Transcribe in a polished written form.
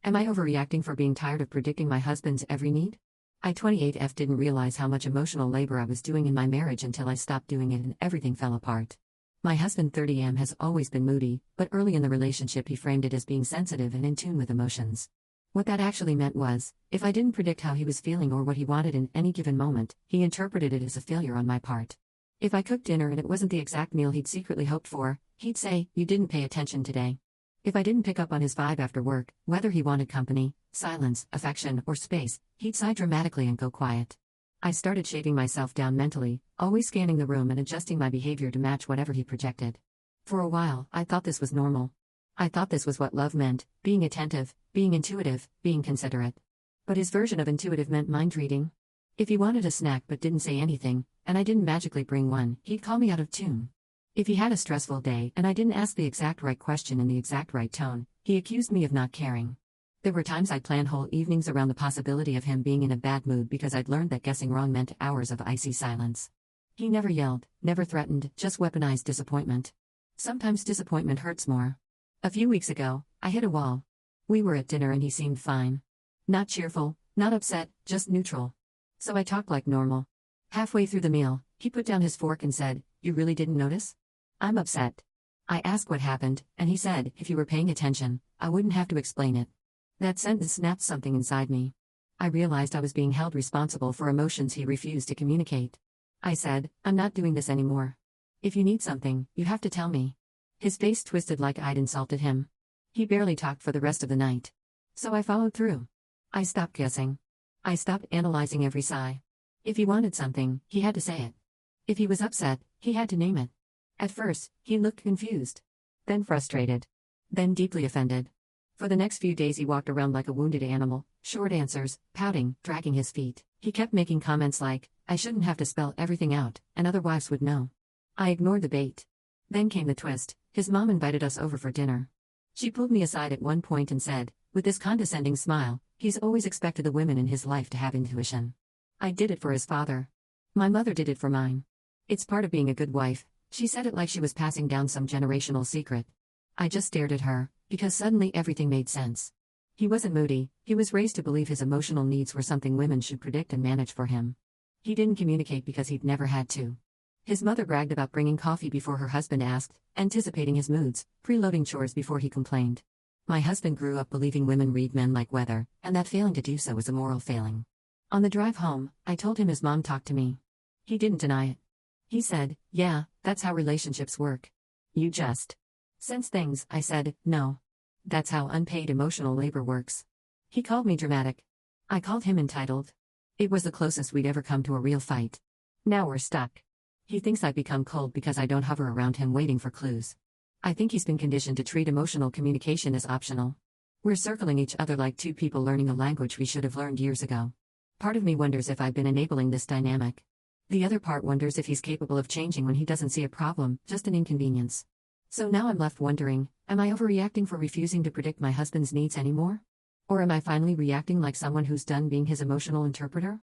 Am I overreacting for being tired of predicting my husband's every need? I 28F didn't realize how much emotional labor I was doing in my marriage until I stopped doing it and everything fell apart. My husband 30M has always been moody, but early in the relationship he framed it as being sensitive and in tune with emotions. What that actually meant was, if I didn't predict how he was feeling or what he wanted in any given moment, he interpreted it as a failure on my part. If I cooked dinner and it wasn't the exact meal he'd secretly hoped for, he'd say, "You didn't pay attention today." If I didn't pick up on his vibe after work, whether he wanted company, silence, affection, or space, he'd sigh dramatically and go quiet. I started shaving myself down mentally, always scanning the room and adjusting my behavior to match whatever he projected. For a while, I thought this was normal. I thought this was what love meant, being attentive, being intuitive, being considerate. But his version of intuitive meant mind reading. If he wanted a snack but didn't say anything, and I didn't magically bring one, he'd call me out of tune. If he had a stressful day and I didn't ask the exact right question in the exact right tone, he accused me of not caring. There were times I'd plan whole evenings around the possibility of him being in a bad mood because I'd learned that guessing wrong meant hours of icy silence. He never yelled, never threatened, just weaponized disappointment. Sometimes disappointment hurts more. A few weeks ago, I hit a wall. We were at dinner and he seemed fine. Not cheerful, not upset, just neutral. So I talked like normal. Halfway through the meal, he put down his fork and said, "You really didn't notice? I'm upset." I asked what happened, and he said, "If you were paying attention, I wouldn't have to explain it." That sentence snapped something inside me. I realized I was being held responsible for emotions he refused to communicate. I said, "I'm not doing this anymore. If you need something, you have to tell me." His face twisted like I'd insulted him. He barely talked for the rest of the night. So I followed through. I stopped guessing. I stopped analyzing every sigh. If he wanted something, he had to say it. If he was upset, he had to name it. At first, he looked confused. Then frustrated. Then deeply offended. For the next few days he walked around like a wounded animal, short answers, pouting, dragging his feet. He kept making comments like, "I shouldn't have to spell everything out, and other wives would know." I ignored the bait. Then came the twist. His mom invited us over for dinner. She pulled me aside at one point and said, with this condescending smile, "He's always expected the women in his life to have intuition. I did it for his father. My mother did it for mine. It's part of being a good wife." She said it like she was passing down some generational secret. I just stared at her, because suddenly everything made sense. He wasn't moody, he was raised to believe his emotional needs were something women should predict and manage for him. He didn't communicate because he'd never had to. His mother bragged about bringing coffee before her husband asked, anticipating his moods, preloading chores before he complained. My husband grew up believing women read men like weather, and that failing to do so was a moral failing. On the drive home, I told him his mom talked to me. He didn't deny it. He said, "Yeah, that's how relationships work. You just sense things." I said, "No. That's how unpaid emotional labor works." He called me dramatic. I called him entitled. It was the closest we'd ever come to a real fight. Now we're stuck. He thinks I've become cold because I don't hover around him waiting for clues. I think he's been conditioned to treat emotional communication as optional. We're circling each other like two people learning a language we should have learned years ago. Part of me wonders if I've been enabling this dynamic. The other part wonders if he's capable of changing when he doesn't see a problem, just an inconvenience. So now I'm left wondering, am I overreacting for refusing to predict my husband's needs anymore? Or am I finally reacting like someone who's done being his emotional interpreter?